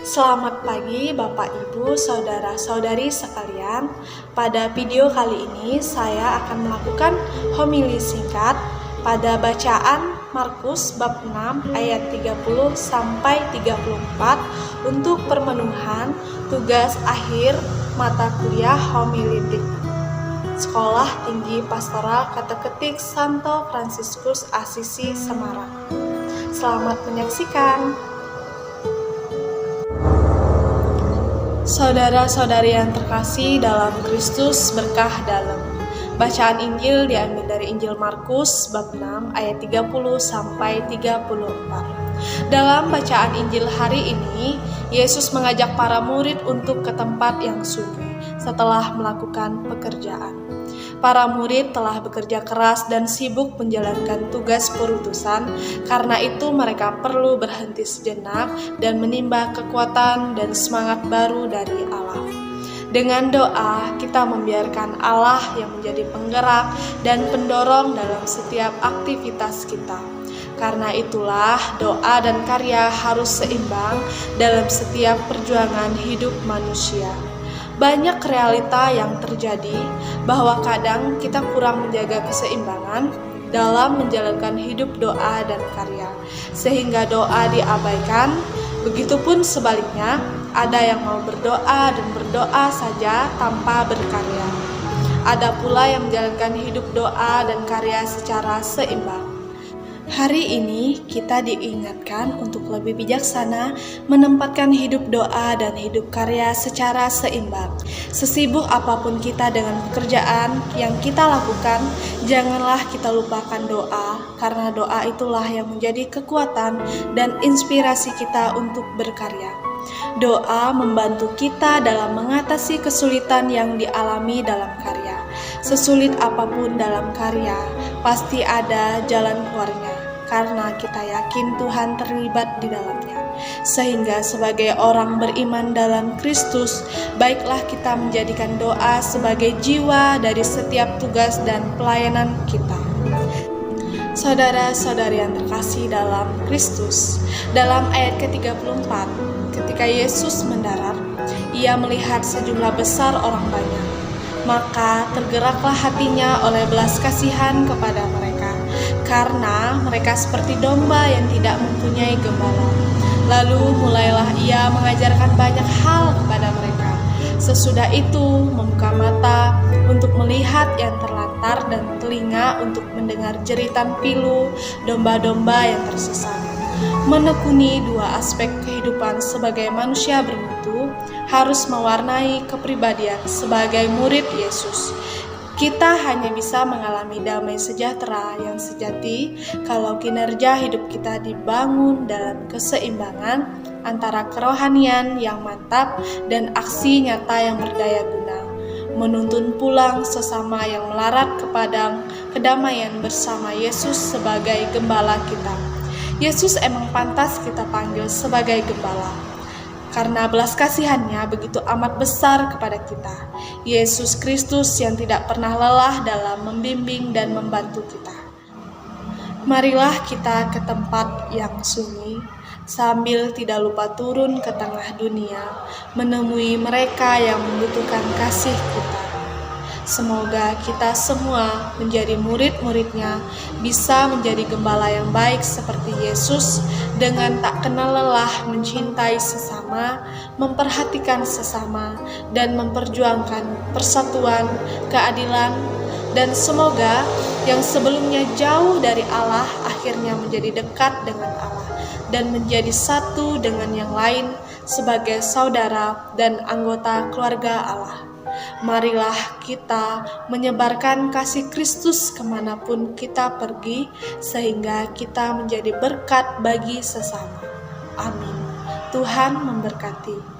Selamat pagi Bapak Ibu, Saudara-saudari sekalian. Pada video kali ini saya akan melakukan homili singkat pada bacaan Markus bab 6 ayat 30 sampai 34 untuk pemenuhan tugas akhir mata kuliah homiletik Sekolah Tinggi Pastoral Kateketik Santo Fransiskus Asisi Semarang. Selamat menyaksikan. Saudara-saudari yang terkasih dalam Kristus, berkah dalam. Bacaan Injil diambil dari Injil Markus bab 6 ayat 30 sampai 34. Dalam bacaan Injil hari ini, Yesus mengajak para murid untuk ke tempat yang sunyi setelah melakukan pekerjaan. Para murid telah bekerja keras dan sibuk menjalankan tugas perutusan, karena itu mereka perlu berhenti sejenak dan menimba kekuatan dan semangat baru dari Allah. Dengan doa, kita membiarkan Allah yang menjadi penggerak dan pendorong dalam setiap aktivitas kita. Karena itulah doa dan karya harus seimbang dalam setiap perjuangan hidup manusia. Banyak realita yang terjadi bahwa kadang kita kurang menjaga keseimbangan dalam menjalankan hidup doa dan karya, sehingga doa diabaikan. Begitupun sebaliknya, ada yang mau berdoa dan berdoa saja tanpa berkarya. Ada pula yang menjalankan hidup doa dan karya secara seimbang. Hari ini kita diingatkan untuk lebih bijaksana menempatkan hidup doa dan hidup karya secara seimbang. Sesibuk apapun kita dengan pekerjaan yang kita lakukan, janganlah kita lupakan doa, karena doa itulah yang menjadi kekuatan dan inspirasi kita untuk berkarya. Doa membantu kita dalam mengatasi kesulitan yang dialami dalam karya. Sesulit apapun dalam karya, pasti ada jalan keluarnya, karena kita yakin Tuhan terlibat di dalamnya. Sehingga sebagai orang beriman dalam Kristus, baiklah kita menjadikan doa sebagai jiwa dari setiap tugas dan pelayanan kita. Saudara-saudari yang terkasih dalam Kristus, dalam ayat ke-34, ketika Yesus mendarat, ia melihat sejumlah besar orang banyak. Maka tergeraklah hatinya oleh belas kasihan kepada mereka, karena mereka seperti domba yang tidak mempunyai gembala. Lalu mulailah ia mengajarkan banyak hal kepada mereka. Sesudah itu membuka mata untuk melihat yang terlantar dan telinga untuk mendengar jeritan pilu domba-domba yang tersesat. Menekuni dua aspek kehidupan sebagai manusia bermutu harus mewarnai kepribadian sebagai murid Yesus. Kita hanya bisa mengalami damai sejahtera yang sejati kalau kinerja hidup kita dibangun dalam keseimbangan antara kerohanian yang mantap dan aksi nyata yang berdaya guna, menuntun pulang sesama yang melarat kepada kedamaian bersama Yesus sebagai gembala kita. Yesus emang pantas kita panggil sebagai gembala, karena belas kasihannya begitu amat besar kepada kita. Yesus Kristus yang tidak pernah lelah dalam membimbing dan membantu kita. Marilah kita ke tempat yang sunyi, sambil tidak lupa turun ke tengah dunia, menemui mereka yang membutuhkan kasih kita. Semoga kita semua menjadi murid-muridnya, bisa menjadi gembala yang baik seperti Yesus, dengan tak kenal lelah mencintai sesama, memperhatikan sesama, dan memperjuangkan persatuan, keadilan, dan semoga yang sebelumnya jauh dari Allah akhirnya menjadi dekat dengan Allah dan menjadi satu dengan yang lain sebagai saudara dan anggota keluarga Allah. Marilah kita menyebarkan kasih Kristus kemanapun kita pergi, sehingga kita menjadi berkat bagi sesama. Amin. Tuhan memberkati.